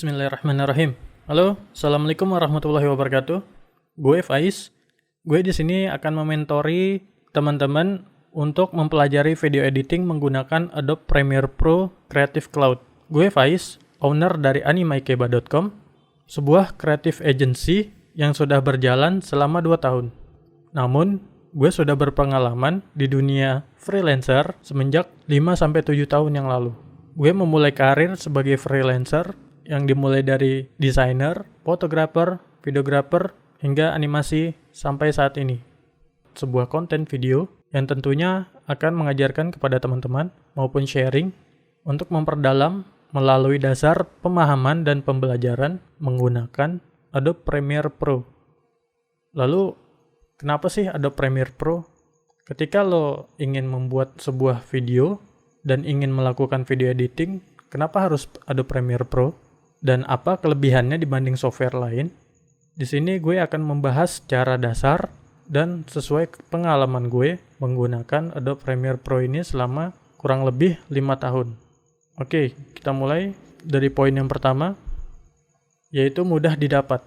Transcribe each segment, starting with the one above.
Bismillahirrahmanirrahim. Halo, assalamualaikum warahmatullahi wabarakatuh. Gue Faiz. Gue di sini akan mementori teman-teman untuk mempelajari video editing menggunakan Adobe Premiere Pro Creative Cloud. Gue Faiz, owner dari animeikeba.com, sebuah creative agency yang sudah berjalan selama 2 tahun. Namun, gue sudah berpengalaman di dunia freelancer semenjak 5-7 tahun yang lalu. Gue memulai karir sebagai freelancer yang dimulai dari desainer, fotografer, videografer, hingga animasi sampai saat ini. Sebuah konten video yang tentunya akan mengajarkan kepada teman-teman maupun sharing untuk memperdalam melalui dasar pemahaman dan pembelajaran menggunakan Adobe Premiere Pro. Lalu, kenapa sih Adobe Premiere Pro? Ketika lo ingin membuat sebuah video dan ingin melakukan video editing, kenapa harus Adobe Premiere Pro? Dan apa kelebihannya dibanding software lain? Di sini gue akan membahas secara dasar dan sesuai pengalaman gue menggunakan Adobe Premiere Pro ini selama kurang lebih 5 tahun. Oke, kita mulai dari poin yang pertama, yaitu mudah didapat.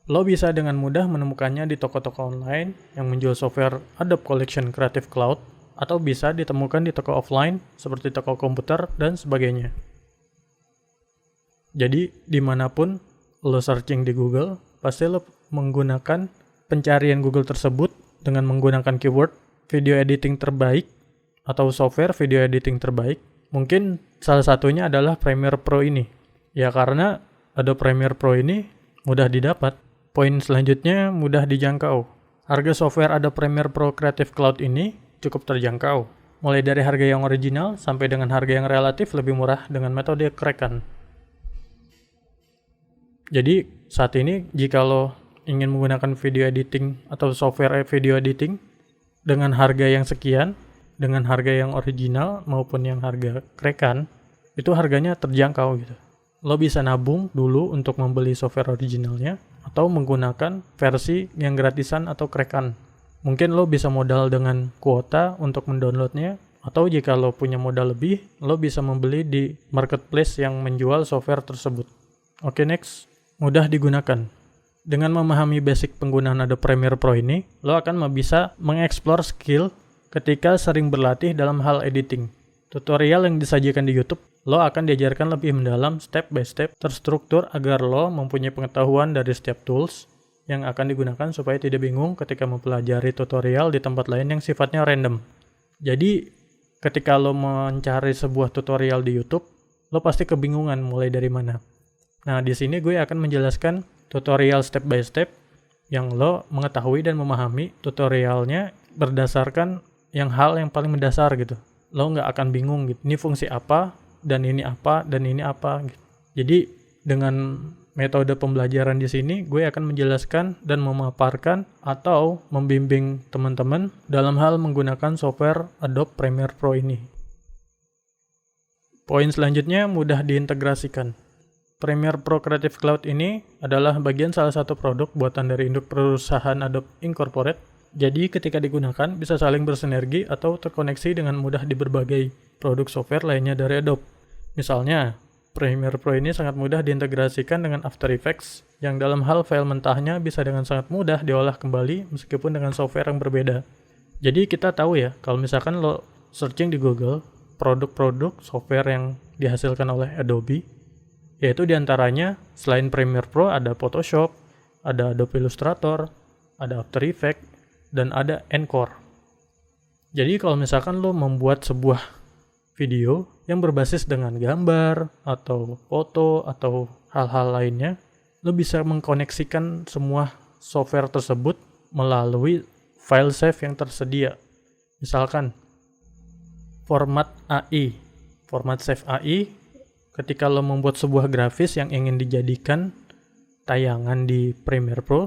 Lo bisa dengan mudah menemukannya di toko-toko online yang menjual software Adobe Collection Creative Cloud, atau bisa ditemukan di toko offline seperti toko komputer dan sebagainya. Jadi, dimanapun lo searching di Google, pasti lo menggunakan pencarian Google tersebut dengan menggunakan keyword video editing terbaik atau software video editing terbaik. Mungkin salah satunya adalah Premiere Pro ini. Ya, karena Adobe Premiere Pro ini mudah didapat. Poin selanjutnya mudah dijangkau. Harga software Adobe Premiere Pro Creative Cloud ini cukup terjangkau. Mulai dari harga yang original sampai dengan harga yang relatif lebih murah dengan metode kerekan. Jadi, saat ini jika lo ingin menggunakan video editing atau software video editing dengan harga yang sekian, dengan harga yang original maupun yang harga kerekan, itu harganya terjangkau gitu. Lo bisa nabung dulu untuk membeli software originalnya atau menggunakan versi yang gratisan atau kerekan. Mungkin lo bisa modal dengan kuota untuk mendownloadnya, atau jika lo punya modal lebih, lo bisa membeli di marketplace yang menjual software tersebut. Oke, next. Mudah digunakan. Dengan memahami basic penggunaan Adobe Premiere Pro ini, lo akan bisa mengeksplor skill ketika sering berlatih dalam hal editing. Tutorial yang disajikan di YouTube, lo akan diajarkan lebih mendalam step by step terstruktur agar lo mempunyai pengetahuan dari setiap tools yang akan digunakan supaya tidak bingung ketika mempelajari tutorial di tempat lain yang sifatnya random. Jadi, ketika lo mencari sebuah tutorial di YouTube, lo pasti kebingungan mulai dari mana. Nah, di sini gue akan menjelaskan tutorial step by step yang lo mengetahui dan memahami tutorialnya berdasarkan hal yang paling mendasar gitu. Lo nggak akan bingung gitu, ini fungsi apa, dan ini apa, dan ini apa gitu. Jadi, dengan metode pembelajaran di sini, gue akan menjelaskan dan memaparkan atau membimbing teman-teman dalam hal menggunakan software Adobe Premiere Pro ini. Poin selanjutnya, mudah diintegrasikan. Premiere Pro Creative Cloud ini adalah bagian salah satu produk buatan dari induk perusahaan Adobe Incorporate. Jadi ketika digunakan bisa saling bersinergi atau terkoneksi dengan mudah di berbagai produk software lainnya dari Adobe. Misalnya, Premiere Pro ini sangat mudah diintegrasikan dengan After Effects yang dalam hal file mentahnya bisa dengan sangat mudah diolah kembali meskipun dengan software yang berbeda. Jadi kita tahu ya, kalau misalkan lo searching di Google produk-produk software yang dihasilkan oleh Adobe, yaitu diantaranya selain Premiere Pro ada Photoshop, ada Adobe Illustrator, ada After Effects, dan ada Encore. Jadi kalau misalkan lo membuat sebuah video yang berbasis dengan gambar, atau foto, atau hal-hal lainnya, lo bisa mengkoneksikan semua software tersebut melalui file save yang tersedia. Misalkan, format AI. Format save AI, ketika lo membuat sebuah grafis yang ingin dijadikan tayangan di Premiere Pro,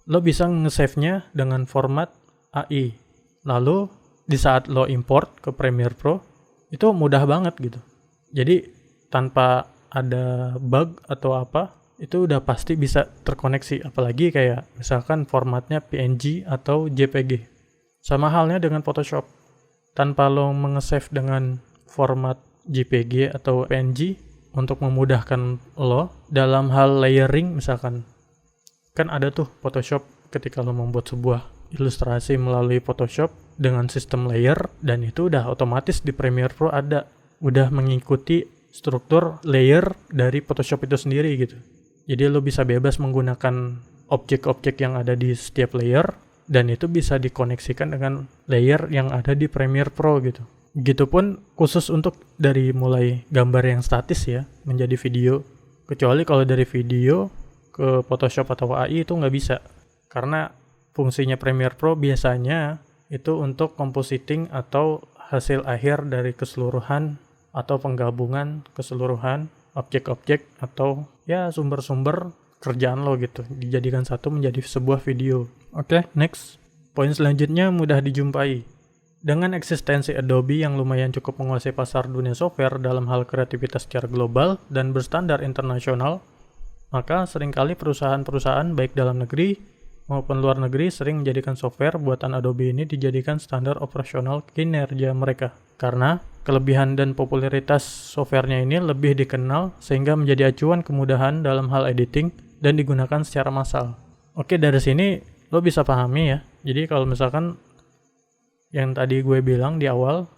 lo bisa nge-save-nya dengan format AI. Lalu, di saat lo import ke Premiere Pro, itu mudah banget gitu. Jadi, tanpa ada bug atau apa, itu udah pasti bisa terkoneksi. Apalagi kayak misalkan formatnya PNG atau JPG. Sama halnya dengan Photoshop. Tanpa lo nge-save dengan format JPG atau PNG, untuk memudahkan lo dalam hal layering. Misalkan kan ada tuh Photoshop, ketika lo membuat sebuah ilustrasi melalui Photoshop dengan sistem layer, dan itu udah otomatis di Premiere Pro ada, udah mengikuti struktur layer dari Photoshop itu sendiri gitu. Jadi lo bisa bebas menggunakan objek-objek yang ada di setiap layer, dan itu bisa dikoneksikan dengan layer yang ada di Premiere Pro gitu. Begitupun khusus untuk dari mulai gambar yang statis ya menjadi video, kecuali kalau dari video ke Photoshop atau AI itu nggak bisa, karena fungsinya Premiere Pro biasanya itu untuk compositing atau hasil akhir dari keseluruhan atau penggabungan keseluruhan objek-objek atau ya sumber-sumber kerjaan lo gitu, dijadikan satu menjadi sebuah video. Oke, next. Poin selanjutnya mudah dijumpai. Dengan eksistensi Adobe yang lumayan cukup menguasai pasar dunia software dalam hal kreativitas secara global dan berstandar internasional, maka seringkali perusahaan-perusahaan baik dalam negeri maupun luar negeri sering menjadikan software buatan Adobe ini dijadikan standar operasional kinerja mereka. Karena kelebihan dan popularitas softwarenya ini lebih dikenal sehingga menjadi acuan kemudahan dalam hal editing dan digunakan secara massal. Oke, dari sini lo bisa pahami ya. Jadi kalau misalkan yang tadi gue bilang di awal,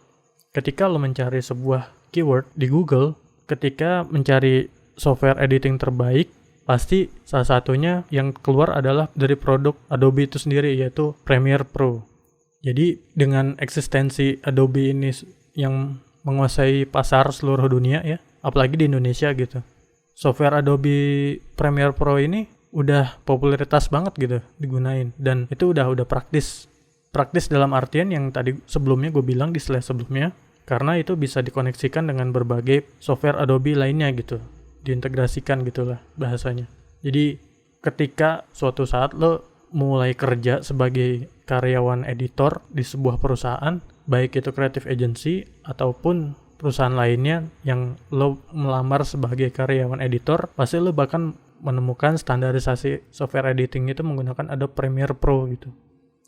ketika lo mencari sebuah keyword di Google, ketika mencari software editing terbaik, pasti salah satunya yang keluar adalah dari produk Adobe itu sendiri, yaitu Premiere Pro. Jadi dengan eksistensi Adobe ini yang menguasai pasar seluruh dunia ya, apalagi di Indonesia gitu, software Adobe Premiere Pro ini udah popularitas banget gitu digunain, dan itu udah praktis dalam artian yang tadi sebelumnya gue bilang di slide sebelumnya, karena itu bisa dikoneksikan dengan berbagai software Adobe lainnya gitu, diintegrasikan gitulah bahasanya. Jadi ketika suatu saat lo mulai kerja sebagai karyawan editor di sebuah perusahaan, baik itu creative agency ataupun perusahaan lainnya yang lo melamar sebagai karyawan editor, pasti lo bahkan menemukan standarisasi software editing itu menggunakan Adobe Premiere Pro gitu.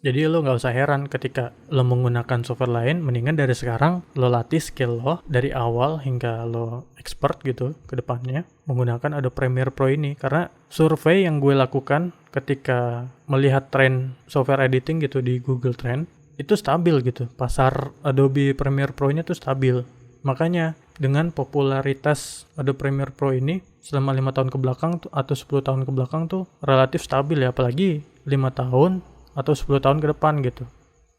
Jadi lo nggak usah heran ketika lo menggunakan software lain, mendingan dari sekarang lo latih skill lo dari awal hingga lo expert gitu ke depannya menggunakan Adobe Premiere Pro ini. Karena survei yang gue lakukan ketika melihat tren software editing gitu di Google Trend, itu stabil gitu. Pasar Adobe Premiere Pro nya tuh stabil. Makanya dengan popularitas Adobe Premiere Pro ini selama 5 tahun ke belakang tuh, atau 10 tahun ke belakang tuh relatif stabil ya, apalagi 5 tahun atau 10 tahun ke depan gitu.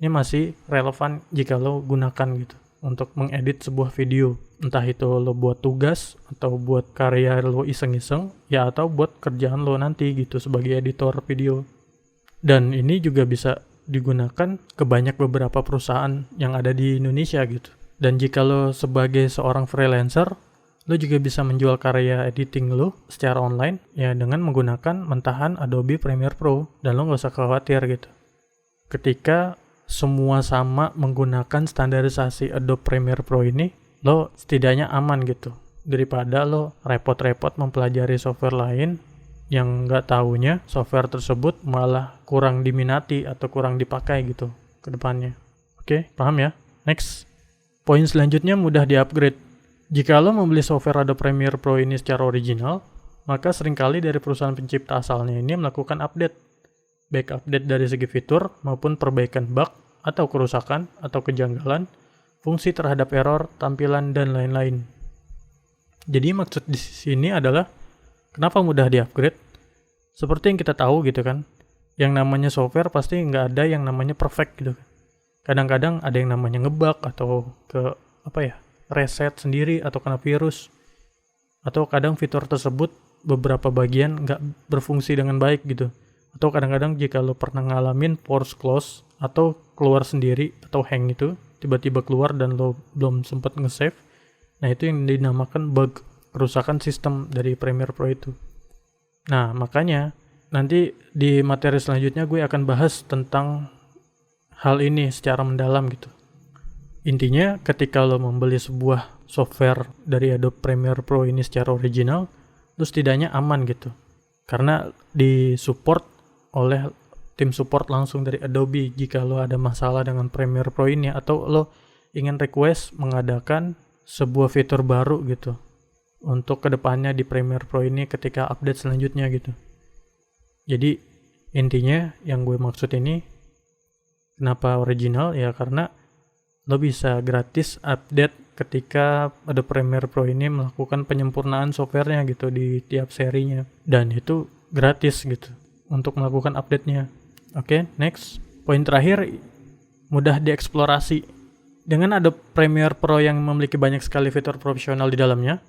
Ini masih relevan jika lo gunakan gitu untuk mengedit sebuah video. Entah itu lo buat tugas atau buat karya lo iseng-iseng ya, atau buat kerjaan lo nanti gitu sebagai editor video. Dan ini juga bisa digunakan ke banyak beberapa perusahaan yang ada di Indonesia gitu. Dan jika lo sebagai seorang freelancer, lo juga bisa menjual karya editing lo secara online ya dengan menggunakan mentahan Adobe Premiere Pro, dan lo nggak usah khawatir gitu. Ketika semua sama menggunakan standarisasi Adobe Premiere Pro ini, lo setidaknya aman gitu daripada lo repot-repot mempelajari software lain yang nggak taunya software tersebut malah kurang diminati atau kurang dipakai gitu ke depannya. Oke, paham ya? Next. Poin selanjutnya mudah di-upgrade. Jika lo membeli software Adobe Premiere Pro ini secara original, maka seringkali dari perusahaan pencipta asalnya ini melakukan update, baik update dari segi fitur maupun perbaikan bug atau kerusakan atau kejanggalan, fungsi terhadap error, tampilan, dan lain-lain. Jadi maksud di sini adalah kenapa mudah di-upgrade? Seperti yang kita tahu gitu kan, yang namanya software pasti nggak ada yang namanya perfect gitu. Kadang-kadang ada yang namanya ngebug atau reset sendiri atau kena virus, atau kadang fitur tersebut beberapa bagian nggak berfungsi dengan baik gitu, atau kadang-kadang jika lo pernah ngalamin force close atau keluar sendiri atau hang itu tiba-tiba keluar dan lo belum sempat nge-save, nah itu yang dinamakan bug, kerusakan sistem dari Premiere Pro itu. Nah makanya nanti di materi selanjutnya gue akan bahas tentang hal ini secara mendalam gitu. Intinya ketika lo membeli sebuah software dari Adobe Premiere Pro ini secara original, lo setidaknya aman gitu. Karena disupport oleh tim support langsung dari Adobe jika lo ada masalah dengan Premiere Pro ini, atau lo ingin request mengadakan sebuah fitur baru gitu untuk kedepannya di Premiere Pro ini ketika update selanjutnya gitu. Jadi intinya yang gue maksud ini kenapa original ya karena lo bisa gratis update ketika ada Premiere Pro ini melakukan penyempurnaan softwarenya gitu di tiap serinya, dan itu gratis gitu untuk melakukan update-nya. Oke, next. Poin terakhir, mudah dieksplorasi. Dengan Adobe Premiere Pro yang memiliki banyak sekali fitur profesional di dalamnya,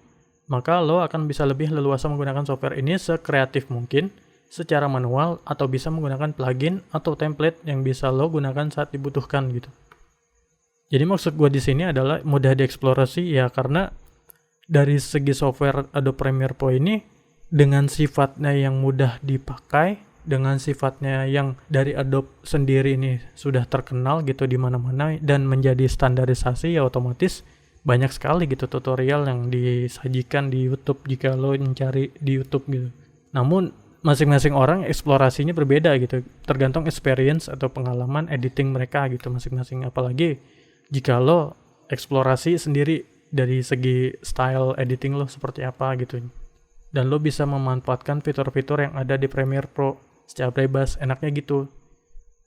maka lo akan bisa lebih leluasa menggunakan software ini sekreatif mungkin secara manual atau bisa menggunakan plugin atau template yang bisa lo gunakan saat dibutuhkan gitu. Jadi maksud gue di sini adalah mudah dieksplorasi ya karena dari segi software Adobe Premiere Pro ini dengan sifatnya yang mudah dipakai, dengan sifatnya yang dari Adobe sendiri ini sudah terkenal gitu di mana-mana dan menjadi standarisasi, ya otomatis banyak sekali gitu tutorial yang disajikan di YouTube jika lo mencari di YouTube gitu. Namun masing-masing orang eksplorasinya berbeda gitu, tergantung experience atau pengalaman editing mereka gitu masing-masing, apalagi jika lo eksplorasi sendiri dari segi style editing lo seperti apa gitu. Dan lo bisa memanfaatkan fitur-fitur yang ada di Premiere Pro secara bebas, enaknya gitu.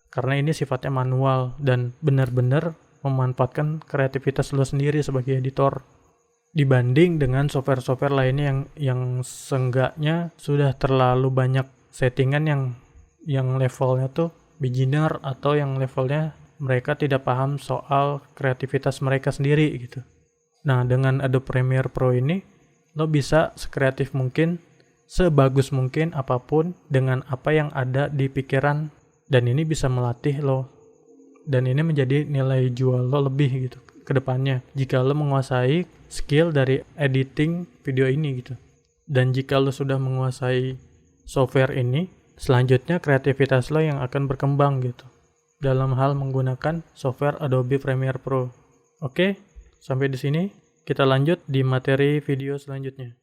Karena ini sifatnya manual dan benar-benar memanfaatkan kreativitas lo sendiri sebagai editor. Dibanding dengan software-software lainnya yang seenggaknya sudah terlalu banyak settingan yang levelnya tuh beginner atau yang levelnya mereka tidak paham soal kreativitas mereka sendiri gitu. Nah, dengan Adobe Premiere Pro ini, lo bisa sekreatif mungkin, sebagus mungkin apapun dengan apa yang ada di pikiran, dan ini bisa melatih lo. Dan ini menjadi nilai jual lo lebih gitu ke depannya jika lo menguasai skill dari editing video ini gitu. Dan jika lo sudah menguasai software ini, selanjutnya kreativitas lo yang akan berkembang gitu dalam hal menggunakan software Adobe Premiere Pro. Oke, sampai di sini kita lanjut di materi video selanjutnya.